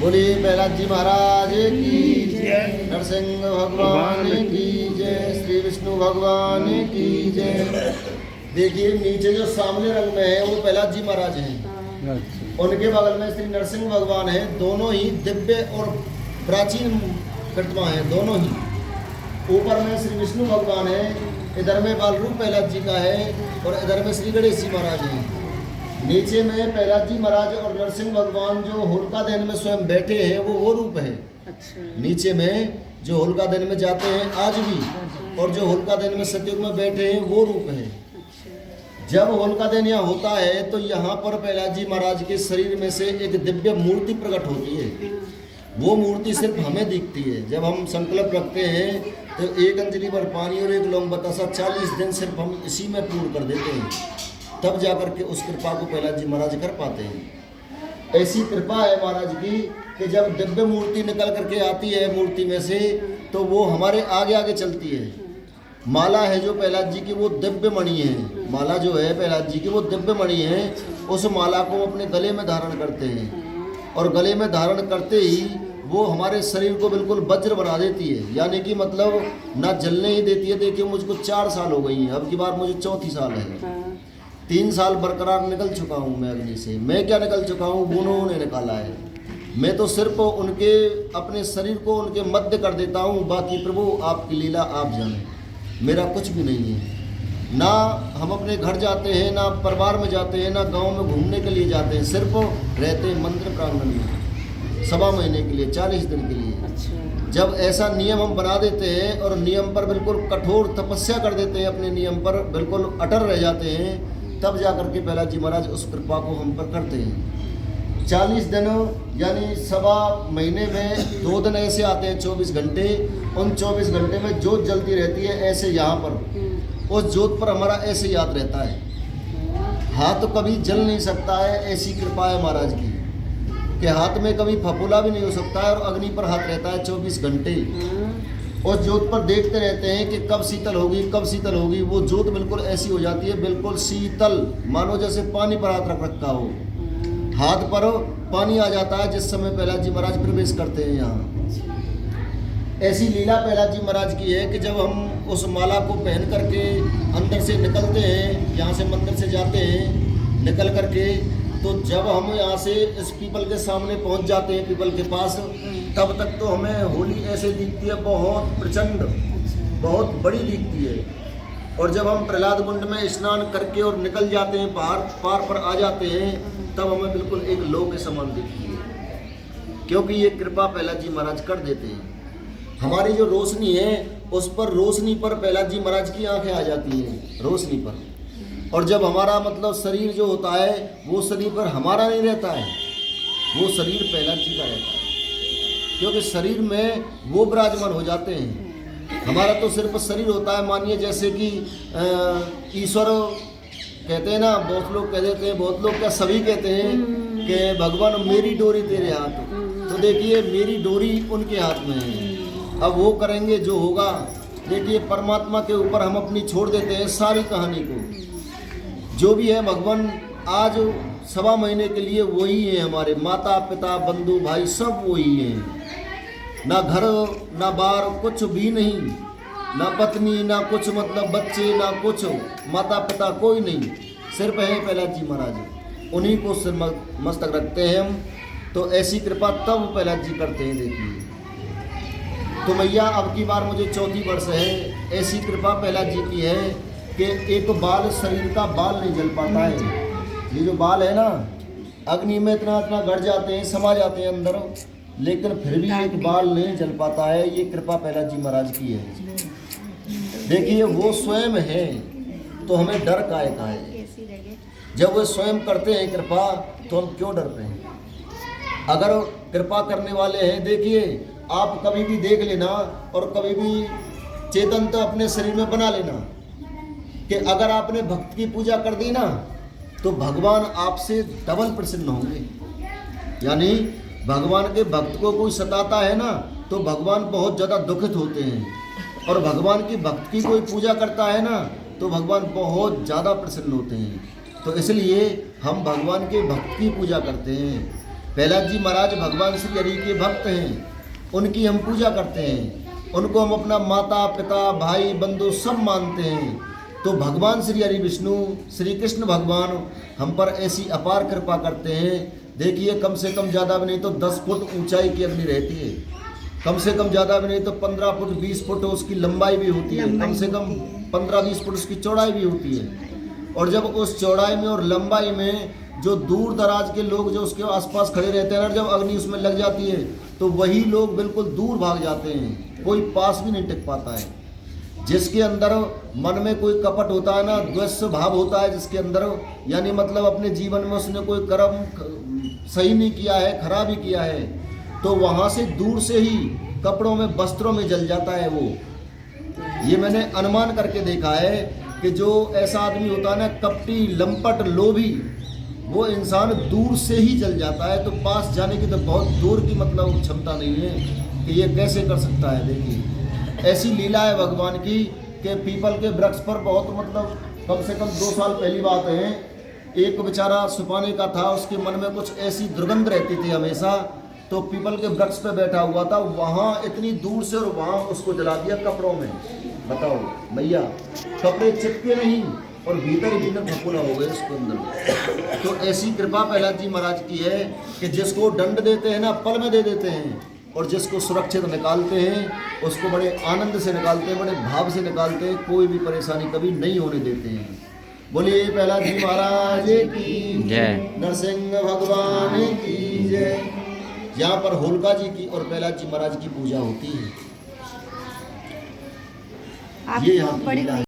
बोलिए प्रहलाद जी महाराज की जय, नरसिंह भगवान की जय, श्री विष्णु भगवान की जय। देखिए नीचे जो सामने रंग में है वो प्रहलाद जी महाराज हैं, उनके बगल में श्री नरसिंह भगवान है। दोनों ही दिव्य और प्राचीन प्रतिमा है, दोनों ही। ऊपर में श्री विष्णु भगवान है, इधर में बाल रूप प्रहलाद जी का है और इधर में श्री गणेश जी महाराज हैं। नीचे में प्रहलाद जी महाराज और नरसिंह भगवान जो होलिका दहन में स्वयं बैठे हैं वो रूप है। अच्छा। नीचे में जो होलिका दहन में जाते हैं आज भी, और जो होलिका दहन में सतयुग में बैठे हैं वो रूप है। अच्छा। जब होलिका दहन यहाँ होता है तो यहाँ पर प्रहलाद जी महाराज के शरीर में से एक दिव्य मूर्ति प्रकट होती है। वो मूर्ति सिर्फ हमें दिखती है। जब हम संकल्प रखते हैं तो एक अंजलि भर पानी और एक लौंग बतासा 40 दिन सिर्फ हम इसी में पूर्ण कर देते हैं, तब जाकर के उस कृपा को प्रहलाद जी महाराज कर पाते हैं। ऐसी कृपा है महाराज की कि जब दिव्य मूर्ति निकल करके आती है मूर्ति में से तो वो हमारे आगे आगे चलती है। माला है जो प्रहलाद जी की वो दिव्य मणि है। माला जो है प्रहलाद जी की वो दिव्य मणि है। उस माला को अपने गले में धारण करते हैं और गले में धारण करते ही वो हमारे शरीर को बिल्कुल वज्र बना देती है, यानी कि मतलब ना जलने ही देती है। देखिए मुझको 4 साल हो गई हैं, अब की बार मुझे 4थी साल है। 3 साल बरकरार निकल चुका हूँ मैं अग्नि से। मैं क्या निकल चुका हूँ, उन्होंने निकाला है। मैं तो सिर्फ उनके अपने शरीर को उनके मध्य कर देता हूँ, बाकी प्रभु आपकी लीला आप जाने, मेरा कुछ भी नहीं है। ना हम अपने घर जाते हैं, ना परिवार में जाते हैं, ना गांव में घूमने के लिए जाते हैं, सिर्फ रहते हैं मंदिर प्रांगण में 1.25 महीने के लिए, 40 दिन के लिए। अच्छा। जब ऐसा नियम हम बना देते हैं और नियम पर बिल्कुल कठोर तपस्या कर देते हैं, अपने नियम पर बिल्कुल अटल रह जाते हैं, तब जाकर के प्रहलाद जी महाराज उस कृपा को हम पर करते हैं। 40 दिन यानी 1.25 महीने में 2 दिन ऐसे आते हैं 24 घंटे। उन 24 घंटे में जोत जलती रहती है ऐसे यहाँ पर, उस जोत पर हमारा ऐसे याद रहता है। हाथ तो कभी जल नहीं सकता है, ऐसी कृपा है महाराज की कि हाथ में कभी फफूला भी नहीं हो सकता है और अग्नि पर हाथ रहता है 24 घंटे। और जोत पर देखते रहते हैं कि कब शीतल होगी, कब शीतल होगी। वो जोत बिल्कुल ऐसी हो जाती है, बिल्कुल शीतल, मानो जैसे पानी पर हाथ रख रखा हो। हाथ पर पानी आ जाता है जिस समय प्रहलाद जी महाराज प्रवेश करते हैं यहाँ। ऐसी लीला प्रहलाद जी महाराज की है कि जब हम उस माला को पहन करके अंदर से निकलते हैं, यहाँ से मंदिर से जाते हैं निकल करके, तो जब हम यहाँ से इस पीपल के सामने पहुँच जाते हैं, पीपल के पास, तब तक तो हमें होली ऐसे दिखती है, बहुत प्रचंड, बहुत बड़ी दिखती है। और जब हम प्रहलाद कुंड में स्नान करके और निकल जाते हैं, पार पर आ जाते हैं, तब हमें बिल्कुल एक लोक के समान दिखती है, क्योंकि ये कृपा प्रहलाद जी महाराज कर देते हैं। हमारी जो रोशनी है उस पर, रोशनी पर प्रहलाद जी महाराज की आंखें आ जाती हैं, रोशनी पर। और जब हमारा मतलब शरीर जो होता है वो शरीर पर हमारा नहीं रहता है, वो शरीर प्रहलाद जी का रहता है, क्योंकि शरीर में वो विराजमान हो जाते हैं। हमारा तो सिर्फ शरीर होता है, मानिए जैसे कि ईश्वर कहते हैं ना, बहुत लोग कह देते हैं, बहुत लोग क्या सभी कहते हैं कि भगवान मेरी डोरी तेरे हाथ। तो देखिए मेरी डोरी उनके हाथ में है, अब वो करेंगे जो होगा। देखिए परमात्मा के ऊपर हम अपनी छोड़ देते हैं सारी कहानी को। जो भी है भगवान आज 1.25 महीने के लिए वही है, हमारे माता पिता बंधु भाई सब वही हैं। ना घर ना बार कुछ भी नहीं, ना पत्नी ना कुछ मतलब बच्चे ना कुछ, माता पिता कोई नहीं, सिर्फ है प्रहलाद जी महाराज। उन्हीं को सिर मस्तक रखते हैं हम। तो ऐसी कृपा तब प्रहलाद जी करते हैं। देखिए तो मैया अब की बार मुझे 4थी वर्ष है, ऐसी कृपा प्रहलाद जी की है कि एक बाल, शरीर का बाल नहीं जल पाता है। ये जो बाल है ना, अग्नि में इतना इतना गड़ जाते हैं, समा जाते हैं अंदर, लेकिन फिर भी एक बाल नहीं जल पाता है। ये कृपा प्रहलाद जी महाराज की है। देखिए वो स्वयं है तो हमें डर काहे का है। जब वो स्वयं करते हैं कृपा तो हम क्यों डरते हैं। अगर कृपा करने वाले हैं, देखिए आप कभी भी देख लेना और कभी भी चेतनता अपने शरीर में बना लेना कि अगर आपने भक्त की पूजा कर दी ना तो भगवान आपसे डबल प्रसन्न होंगे। यानी भगवान के भक्त को कोई सताता है ना तो भगवान बहुत ज़्यादा दुखित होते हैं, और भगवान की भक्त की कोई पूजा करता है ना तो भगवान बहुत ज़्यादा प्रसन्न होते हैं। तो इसलिए हम भगवान के भक्त की पूजा करते हैं। प्रहलाद जी महाराज भगवान श्री हरि के भक्त हैं, उनकी हम पूजा करते हैं, उनको हम अपना माता पिता भाई बंधु सब मानते हैं। तो भगवान श्री हरि विष्णु श्री कृष्ण भगवान हम पर ऐसी अपार कृपा करते हैं। देखिए कम से कम ज़्यादा भी नहीं तो 10 फुट ऊंचाई की अग्नि रहती है, कम से कम ज़्यादा भी नहीं तो 15 फुट 20 फुट उसकी लंबाई भी होती है, कम से कम 15-20 फुट उसकी चौड़ाई भी होती है। और जब उस चौड़ाई में और लंबाई में जो दूर दराज के लोग जो उसके आसपास खड़े रहते हैं ना, जब अग्नि उसमें लग जाती है तो वही लोग बिल्कुल दूर भाग जाते हैं, कोई पास भी नहीं टिक पाता है। जिसके अंदर मन में कोई कपट होता है ना, द्वेष भाव होता है जिसके अंदर, यानी मतलब अपने जीवन में उसने कोई कर्म सही नहीं किया है, खराब ही किया है, तो वहाँ से दूर से ही कपड़ों में वस्त्रों में जल जाता है वो। ये मैंने अनुमान करके देखा है कि जो ऐसा आदमी होता है ना कपटी लंपट लोभी, वो इंसान दूर से ही जल जाता है। तो पास जाने की तो बहुत दूर की मतलब क्षमता नहीं है कि ये कैसे कर सकता है। देखिए ऐसी लीला है भगवान की कि पीपल के वृक्ष पर बहुत मतलब कम से कम 2 साल पहली बात है, एक बेचारा सुपाने का था, उसके मन में कुछ ऐसी दुर्गंध रहती थी हमेशा, तो पीपल के वृक्ष पे बैठा हुआ था, वहाँ इतनी दूर से और वहाँ उसको जला दिया कपड़ों में। बताओ भैया, कपड़े चिपके नहीं और भीतर ही भीतर फफूला हो गए उसके अंदर। तो ऐसी कृपा प्रहलाद जी महाराज की है कि जिसको दंड देते हैं ना पल में दे देते हैं, और जिसको सुरक्षित निकालते हैं उसको बड़े आनंद से निकालते हैं, बड़े भाव से निकालते हैं, कोई भी परेशानी कभी नहीं होने देते हैं। बोलिए प्रहलाद जी महाराज की जय, नरसिंह भगवान की जय। यहाँ पर होलिका जी की और प्रहलाद जी महाराज की पूजा होती है। ये यहाँ